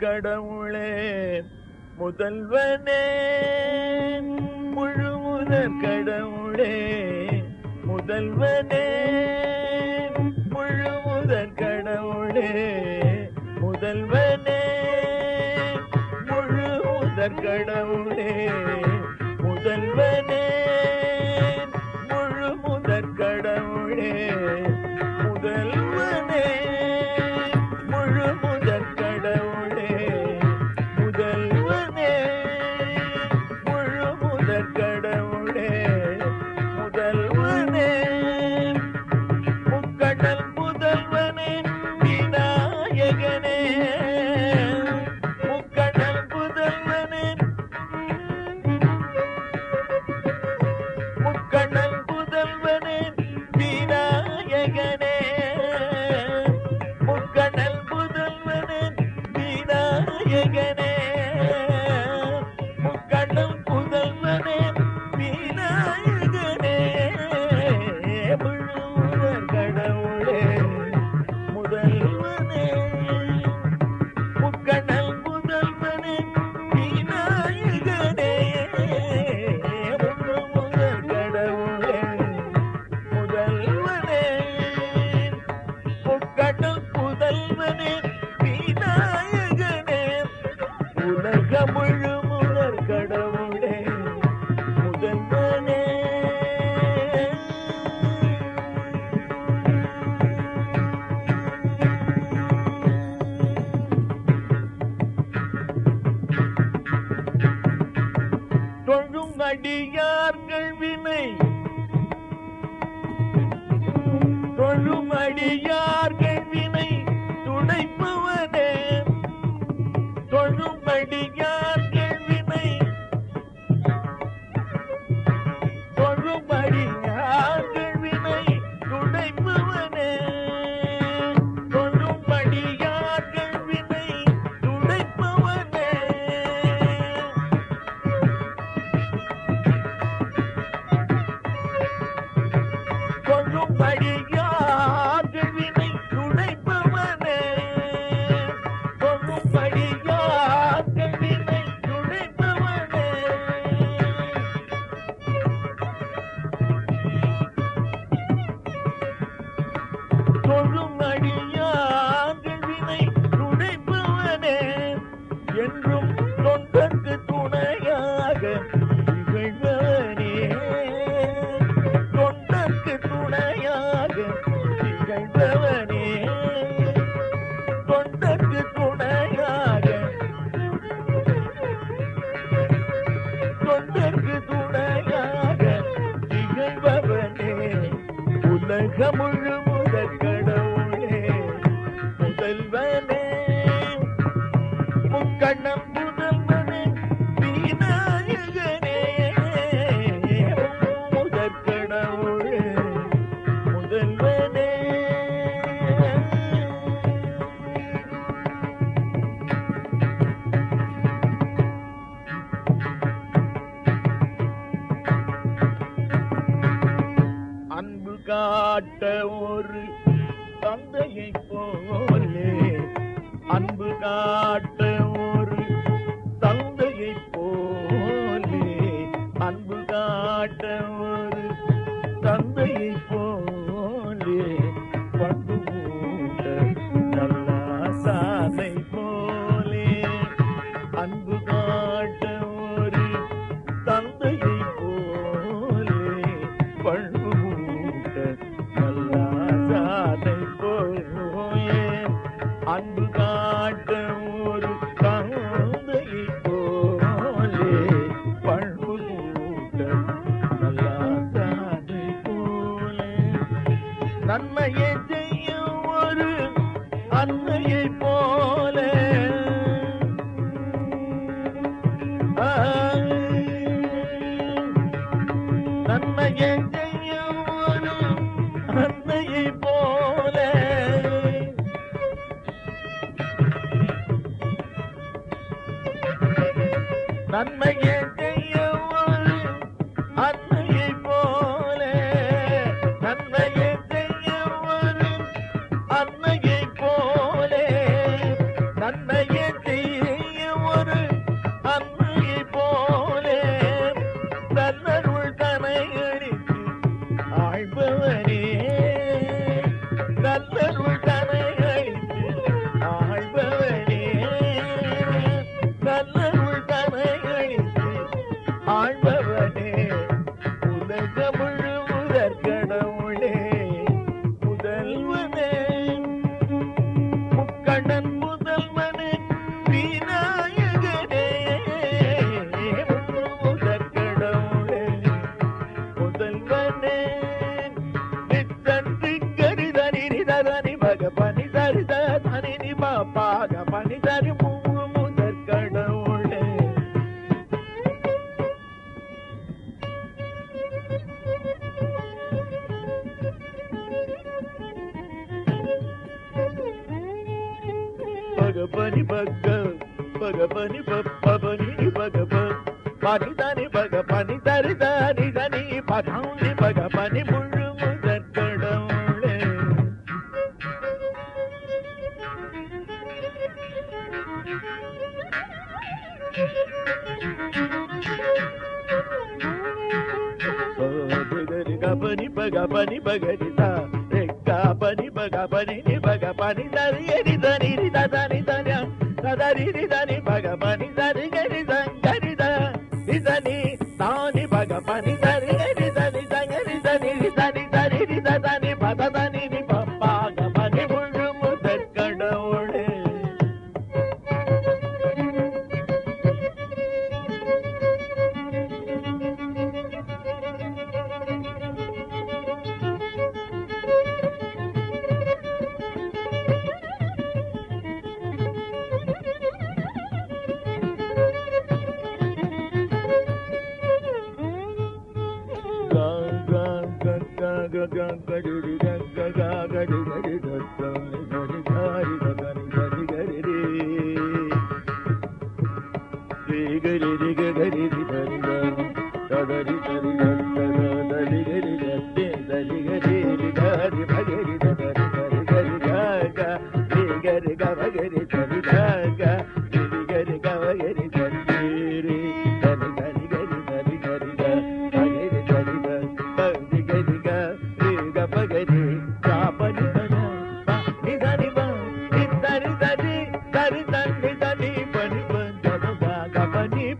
கடவுளே முதல்வனே, முழுமுதற் கடவுளே முதல்வனே, முழுமுதற் கடவுளே முதல்வனே, முழுமுதற் கடவுளே முதல்வனே, முழுமுதற் கடவுளே முதல்வனே, முழுமுதற் கடவுளே முதல்வனே, முழுமுதற் கடவுளே முதல்வனே, முக்கடல் முதல்வனே விநாயகனே, முக்கடல் முதல்வனே, முக்கடல் முதல்வனே விநாயகனே, முக்கடல் முதல்வனே விநாயகனே, முக்கடல் முதல்வனே விநாயகனே, முழுமுதற் கடவுளே முதல்வனே, முக்கடல் முதல்வனே விநாயகனே, முழுமுதற் கடவுளே முதல்வனே, முக்கடல் முதல்வனே விநாயகனே, உலக முழுமுதற் கடவுளே முதல்வனே. தொழும் அடியார்கள் வினை, தொழும் அடியார்கள் வினை துடைப்பவனே, தொழும் அடியார்கள் வினை, தொழும் அடியார்கள் வினை துடைப்பவனே, தொழும் அடியார்கள் வினை துடைப்பவனே, தொழும் அடியார்கள் வினை துடைப்பவனே, தொழும் அடியார்கள் வினை துடைப்பவனே, உலகமுழு முதற் கடவுளே முதல்வனே முக்கண்ணம் முதல்வனே விநாயகனே முதற் கடவுளே முதல்வனே. அன்பு காட்ட ஒரு தந்தையை போலே அன்பு காட்ட ஒரு தந்தையை போலே அன்பு காட்ட ஒரு தந்தையை போலே பண்பு மூட்ட நல்ல சாதை போலே அன்பு காட்ட ஒரு தந்தையை போலே பண்பு அன்பு காட்ட ஒரு தந்தையை போலே பண்பு கூட்ட நல்ல சாதை போலே நன்மையை செய்ய ஒரு அன்னையை போலே நன்மையை செய்ய ஒரு அன்னையை போலே நன்மையை செய்ய ஒரு அன்னையை போலே நன்மையை செய்ய ஒரு அன்னையை போலே நன்மையை செய்ய ஒரு அன்னையை போலே தன்னருள் தனை அளித்து ஆழ்பவனே தன்னருள் தனை அளித்து ஆழ்பவனே தன்னருள் ஆழ்பவனே உலகமுழு முதற் கடவுளே முதல்வனே முக்கண்ணன் முதல்வனே விநாயகனே முதற் கடவுளே முதல்வனே நித்தன்றி கரிதனி நிதனி பகபனி தரித தனி பாக பனி தரி முதற் கடவுளே பகபனி பக பகபனி பபனி பகப பனிதனி பகபனி தரிதனி தனி பதானி பகபனி முழு முதற் கடவுளே பனி பகபனி பகரிதா பனி பகபனி நி பகபனி தரி தனி தனி தனி தரி தனி பகபனி தரி கரி தங்கரி தனி தானி பகபனி தரி கரி தனி தங்கரி தனி தனி தரி தனி பத தனி நி பகபனி முழு முதற் கடவுளே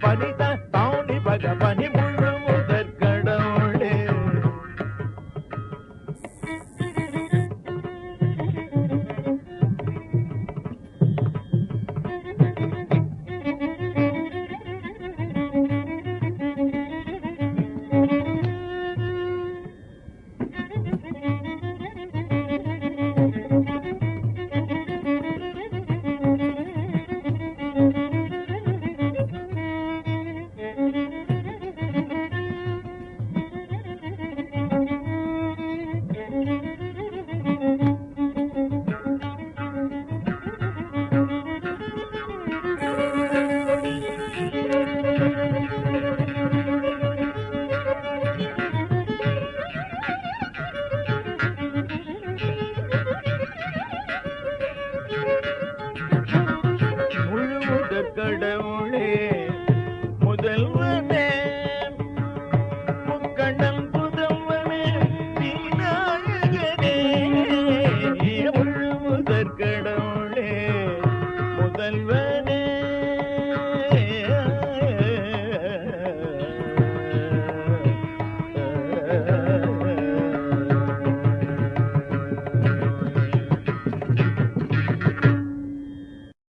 Funny